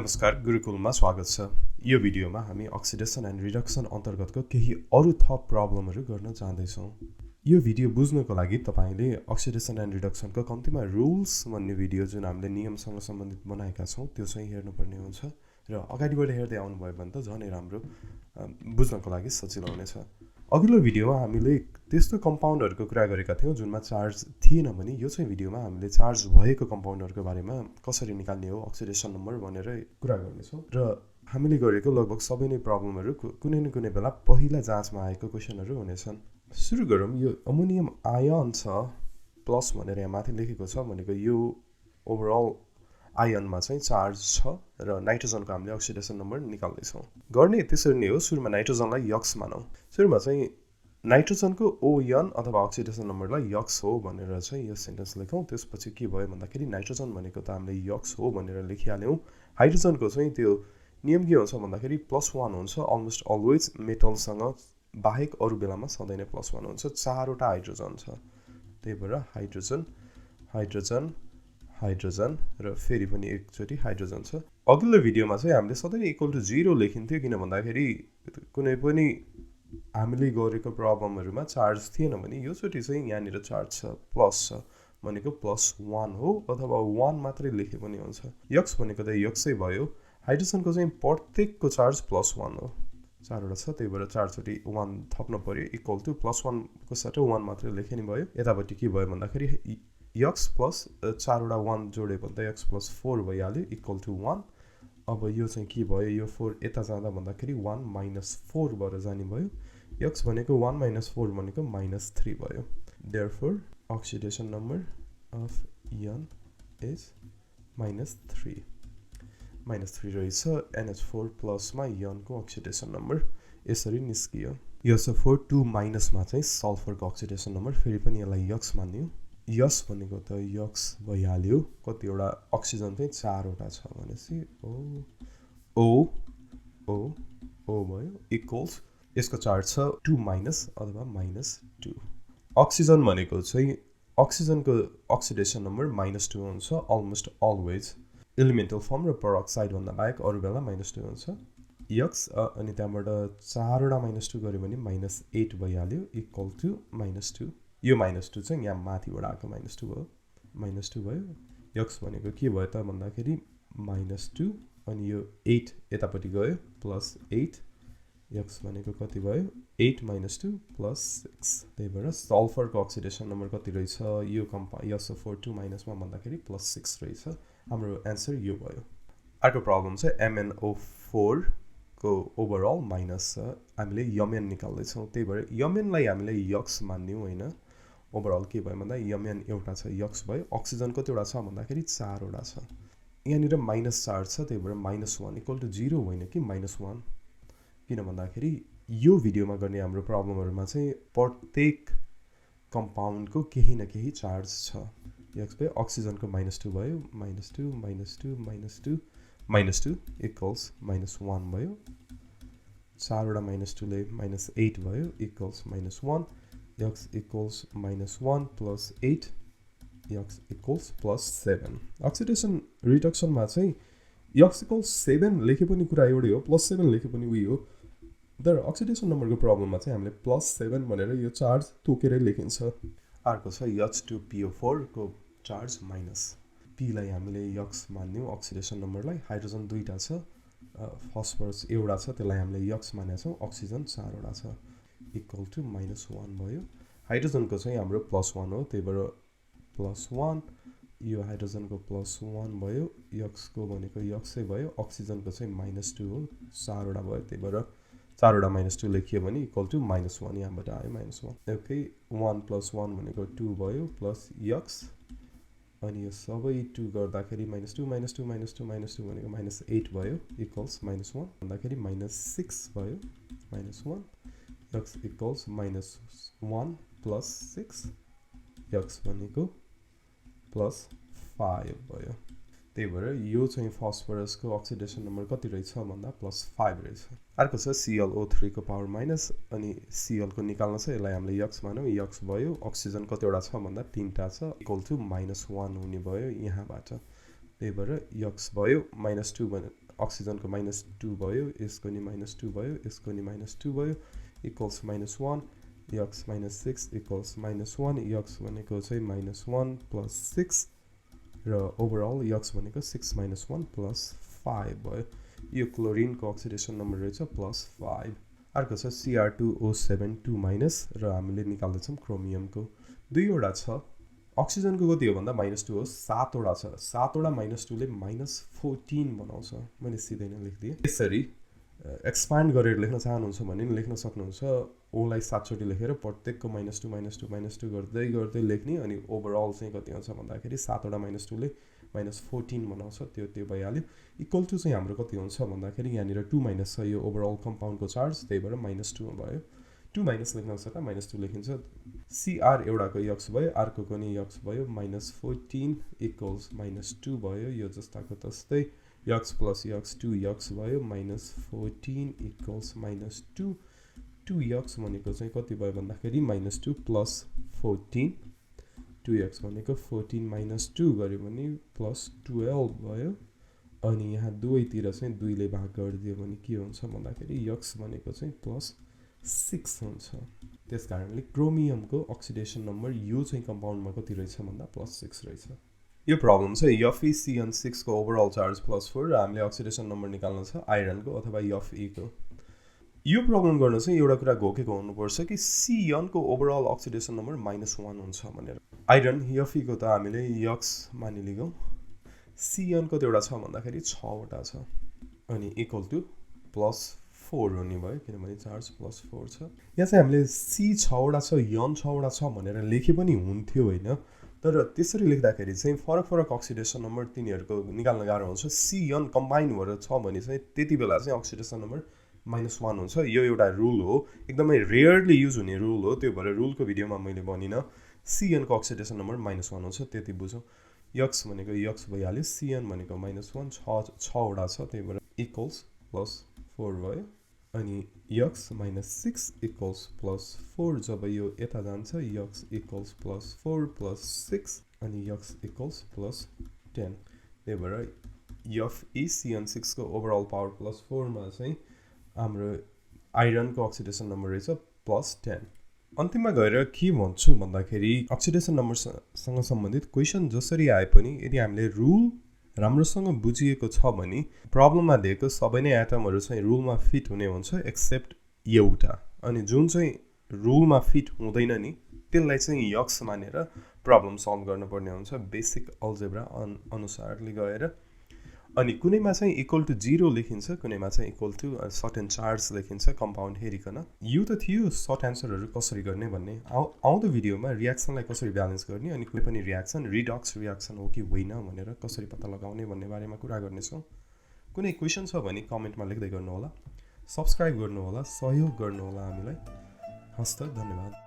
नमस्कार, गुरुकुलमा स्वागत छ। यो भिडियोमा हामी अक्सिडेसन एन्ड रिडक्सन अन्तर्गतको केही अरु थप प्रब्लमहरू गर्न जाँदैछौँ। यो भिडियो बुझ्नको लागि तपाईले अक्सिडेसन एन्ड रिडक्सनको कम्तीमा रुल्स भन्ने भिडियो जुन हामीले नियमसँग सम्बन्धित बनाएका छौँ त्यो चाहिँ हेर्नुपर्ने हुन्छ र अगाडिबाट हेर्दै आउनुभयो भने त झनै राम्रो बुझ्नको लागि सजिलो हुनेछ। अघिल्लो भिडियोमा हामीले त्यस्तो कम्पाउन्डहरूको कुरा गरेका थियौँ जुनमा चार्ज थिएन भने यो चाहिँ भिडियोमा हामीले चार्ज भएको कम्पाउन्डहरूको बारेमा कसरी निकाल्ने हो अक्सिडेसन नम्बर भनेर कुरा गर्नेछौँ र हामीले गरेको लगभग सबै नै प्रब्लमहरू कुनै न कुनै बेला पहिला जाँचमा आएको क्वेसनहरू हुनेछन्। सुरु गरौँ। यो अमोनियम आयन छ प्लस भनेर यहाँ माथि लेखेको छ भनेको यो ओभरअल आयनमा चाहिँ चार्ज छ र नाइट्रोजनको हामीले अक्सिडेसन नम्बर निकाल्दैछौँ। गर्ने त्यसरी नै हो। सुरुमा नाइट्रोजनलाई यक्स मानौँ। सुरुमा चाहिँ नाइट्रोजनको ओएन अथवा अक्सिडेसन नम्बरलाई यक्स हो भनेर चाहिँ यो सेन्टेन्स लेखौँ। त्यसपछि के भयो भन्दाखेरि नाइट्रोजन भनेको त हामीले यक्स हो भनेर लेखिहाल्यौँ। हाइड्रोजनको चाहिँ त्यो नियम के हुन्छ भन्दाखेरि +1 हुन्छ। अलमोस्ट अलवेज मेटलसँग बाहेक अरू बेलामा सधैँ नै +1 हुन्छ। चारवटा हाइड्रोजन छ, त्यही भएर हाइड्रोजन हाइड्रोजन हाइड्रोजन र फेरि पनि एकचोटि हाइड्रोजन छ। अघिल्लो भिडियोमा चाहिँ हामीले सधैँ नै इक्वल टु 0 लेखिन्थ्यो किन भन्दाखेरि कुनै पनि हामीले गरेको प्रब्लमहरूमा चार्ज थिएन भने योचोटि चाहिँ यहाँनिर चार्ज छ प्लस छ भनेको +1 हो अथवा 1 मात्रै लेखे पनि हुन्छ। यक्स भनेको त यक्सै भयो। हाइड्रोजनको चाहिँ प्रत्येकको चार्ज +1 हो। चारवटा छ त्यही भएर चारचोटि 1 थप्न पर्यो इक्वल टु +1 को साथै 1 मात्रै लेखे नि भयो। यतापट्टि के भयो भन्दाखेरि यक्स प्लस चारवटा 1 जोड्यो भने त यक्स प्लस 4 भइहाल्यो इक्वल टु 1। अब यो चाहिँ के भयो, यो 4 यता जाँदा भन्दाखेरि 1 - 4 भएर जाने भयो। यक्स भनेको 1 - 4 भनेको -3 भयो। Therefore oxidation number of N is -3 रहेछ। NH4 प्लसमा यनको अक्सिडेसन नम्बर यसरी निस्कियो। SO4 2 माइनसमा चाहिँ सल्फरको अक्सिडेसन नम्बर, फेरि पनि यसलाई यक्स मान्यो। यस भनेको त यक्स भइहाल्यो। कतिवटा अक्सिजन चाहिँ 4वटा छ भनेपछि ओ भयो इक्वल्स यसको चार्ज छ 2 माइनस अथवा -2। अक्सिजन भनेको चाहिँ अक्सिजनको अक्सिडेसन नम्बर -2 हुन्छ अलमोस्ट अलवेज। एलिमेन्टल फर्म र परअक्साइड भन्दा बाहेक अरू बेला -2 हुन्छ। यक्स अनि त्यहाँबाट 4वटा -2 गऱ्यो भने -8 भइहाल्यो इक्वल टु -2। यो -2 चाहिँ यहाँ माथिबाट आएको -2 भयो। -2 भयो। यक्स भनेको के भयो त भन्दाखेरि -2 अनि यो 8 यतापट्टि गयो +8। यक्स भनेको कति भयो 8 - 2 +6। त्यही भएर सल्फरको अक्सिडेसन नम्बर कति रहेछ यो SO4 2 माइनसमा भन्दाखेरि +6 रहेछ। हाम्रो एन्सर यो भयो। अर्को प्रब्लम चाहिँ MnO4 को ओभरअल माइनस छ। हामीले यमन निकाल्दैछौँ त्यही भएर यमनलाई हामीले यक्स मान्यौँ होइन। ओभरअल के भयो भन्दा यमन एउटा छ यक्स भयो। अक्सिजन कतिवटा छ भन्दाखेरि 4वटा छ। यहाँनिर माइनस चार्ज छ त्यही भएर -1 इक्वल टु 0 होइन कि -1 किन भन्दाखेरि यो भिडियोमा गर्ने हाम्रो प्रब्लमहरूमा चाहिँ प्रत्येक कम्पाउन्डको केही न केही चार्ज छ। यक्स भयो। अक्सिजनको -2 भयो। -2 इक्वल्स -1 भयो। 4वटा -2ले -8 भयो equals -1। X equals -1 + 8 x equals +7। Oxidation रिडक्सनमा चाहिँ यक्स इक्वल्स 7 लेखे पनि कुरा एउटै हो, +7 लेखे पनि उही हो। तर अक्सिडेसन नम्बरको प्रब्लममा चाहिँ हामीले +7 भनेर यो चार्ज तोकेरै लेखिन्छ। अर्को छ H2PO4 को चार्ज माइनस। पीलाई हामीले यक्स मान्यौँ अक्सिडेसन नम्बरलाई। हाइड्रोजन 2टा छ, फस्फरस एउटा छ त्यसलाई हामीले यक्स मानेका छौँ। अक्सिजन 4वटा छ इक्वल टु -1 भयो। हाइड्रोजनको चाहिँ हाम्रो +1 हो त्यही भएर +1। यो हाइड्रोजनको +1 भयो। यक्सको भनेको यक्सै भयो। अक्सिजनको चाहिँ -2 हो 4वटा भयो त्यही भएर 4वटा -2 लेखियो भने इक्वल टु -1 यहाँबाट आयो -1। ओके 1 + 1 भनेको 2 भयो प्लस यक्स अनि यो सबै 2 गर्दाखेरि -2 भनेको -8 भयो इक्वल्स -1 भन्दाखेरि -6 भयो -1। यक्स इक्वल्स -1 + 6 यक्स भनेको +5 भयो। त्यही भएर यो चाहिँ फस्फरसको अक्सिडेसन नम्बर कति रहेछ भन्दा +5 रहेछ। अर्को छ ClO3 को पावर माइनस अनि Cl को निकाल्न छ। यसलाई हामीले यक्स मानौँ। यक्स भयो। अक्सिजन कतिवटा छ भन्दा 3टा छ इक्वल टु -1 हुने भयो यहाँबाट। त्यही भएर यक्स भयो -2 भने अक्सिजनको -2 भयो, यसको नि -2 भयो, यसको नि -2 भयो, इक्वल्स -1, यक्स -6 इक्वल्स -1, यक्स भनेको चाहिँ -1 + 6 र ओभरअल यक्स भनेको 6 - 1 + 5 भयो। यो क्लोरिनको अक्सिडेसन नम्बर रहेछ +5। अर्को छ Cr2O7 2- र हामीले निकाल्दैछौँ क्रोमियमको। दुईवटा छ। अक्सिजनको कति हो भन्दा -2 हो, 7 वटा छ। 7 वटा -2 ले -14 बनाउँछ। मैले सिधै नै लेखिदिएँ। यसरी एक्सपान्ड गरेर लेख्न चाहनुहुन्छ भने लेख्न सक्नुहुन्छ। ओलाई 7 चोटि लेखेर प्रत्येकको -2 -2 गर्दै गर्दै लेख्ने, अनि ओभरअल चाहिँ कति हुन्छ भन्दाखेरि 7 वटा -2 ले -14 बनाउँछ। त्यो भइहाल्यो। इक्वल टु चाहिँ हाम्रो कति हुन्छ भन्दाखेरि यहाँनिर 2- छ यो ओभरअल कम्पाउन्डको चार्ज, त्यही भएर -2 भयो। 2- लेख्न सक्दा -2 लेखिन्छ। Cr एउटाको यक्स भयो, अर्कोको नि यक्स भयो, -14 इक्वल्स -2 भयो। यो जस्ताको तस्तै यक्स + यक्स 2 यक्स भयो, -14 इक्वल्स -2। 2 यक्स भनेको चाहिँ कति भयो भन्दाखेरि -2 + 14, 2 यक्स भनेको 14 - 2 गऱ्यो भने +12 भयो। अनि यहाँ दुवैतिर चाहिँ 2 ले भाग गरिदियो भने के हुन्छ भन्दाखेरि यक्स भनेको चाहिँ +6 हुन्छ। त्यस कारणले क्रोमियमको अक्सिडेसन नम्बर यो चाहिँ कम्पाउन्डमा कति रहेछ भन्दा +6 रहेछ। यो प्रब्लम चाहिँ FeCN6 को ओभरअल चार्ज +4 र हामीले अक्सिडेसन नम्बर निकाल्न छ आइरनको अथवा Fe को। यो प्रब्लम गर्न चाहिँ एउटा कुरा घोकेको हुनुपर्छ कि Cn को ओभरअल अक्सिडेसन नम्बर -1 हुन्छ भनेर। आइरन Fe को त हामीले यक्स मानिलिगौँ। Cn कतिवटा छ भन्दाखेरि 6 वटा छ, अनि इक्वल टु +4 हुने भयो किनभने चार्ज +4 छ। यहाँ चाहिँ हामीले C 6 वटा छ, N 6 वटा छ भनेर लेखे पनि हुन्थ्यो होइन, तर त्यसरी लेख्दाखेरि चाहिँ फरक अक्सिडेसन नम्बर तिनीहरूको निकाल्न गाह्रो हुन्छ। Cn कम्बाइन भएर छ भने चाहिँ त्यति बेला चाहिँ अक्सिडेसन नम्बर -1 हुन्छ। यो एउटा रुल हो, एकदमै रेयरली युज हुने रुल हो, त्यो भएर रुलको भिडियोमा मैले भनिनँ। Cn को अक्सिडेसन नम्बर -1 हुन्छ, त्यति बुझौँ। यक्स भनेको यक्स भइहाल्यो, Cn भनेको -1 6 वटा छ, त्यही भएर इक्वल्स +4 भयो। अनि यक्स -6 इक्वल्स +4, जब यो यता जान्छ यक्स इक्वल्स +4 + 6 अनि यक्स इक्वल्स +10। त्यही भएर FeCN6 को ओभरअल पावर +4 मा चाहिँ हाम्रो आइरनको अक्सिडेसन नम्बर रहेछ +10। अन्तिममा गएर के भन्छु भन्दाखेरि अक्सिडेसन नम्बरसँग सम्बन्धित क्वेसन जसरी आए पनि यदि हामीले रुल राम्रोसँग बुझिएको छ भने प्रब्लममा दिएको सबै नै एटमहरू चाहिँ रुलमा फिट हुने हुन्छ एक्सेप्ट एउटा, अनि जुन चाहिँ रुलमा फिट हुँदैन नि त्यसलाई चाहिँ यक्स मानेर प्रब्लम सल्भ गर्नुपर्ने हुन्छ बेसिक अल्जेब्रा अनुसारले गएर। अनि कुनैमा चाहिँ इक्वल टु 0 लेखिन्छ, कुनैमा चाहिँ इक्वल टु सर्टेन चार्ज लेखिन्छ कम्पाउन्ड हेरिकन। यो त थियो सर्ट एन्सरहरू कसरी गर्ने भन्ने। आउँदो भिडियोमा रियाक्सनलाई कसरी ब्यालेन्स गर्ने, अनि कुनै पनि रियाक्सन रिडक्स रियाक्सन हो कि होइन भनेर कसरी पत्ता लगाउने भन्ने बारेमा कुरा गर्नेछौँ। कुनै क्वेसन छ भने कमेन्टमा लेख्दै गर्नुहोला, सब्सक्राइब गर्नुहोला, सहयोग गर्नुहोला हामीलाई। हस्त, धन्यवाद।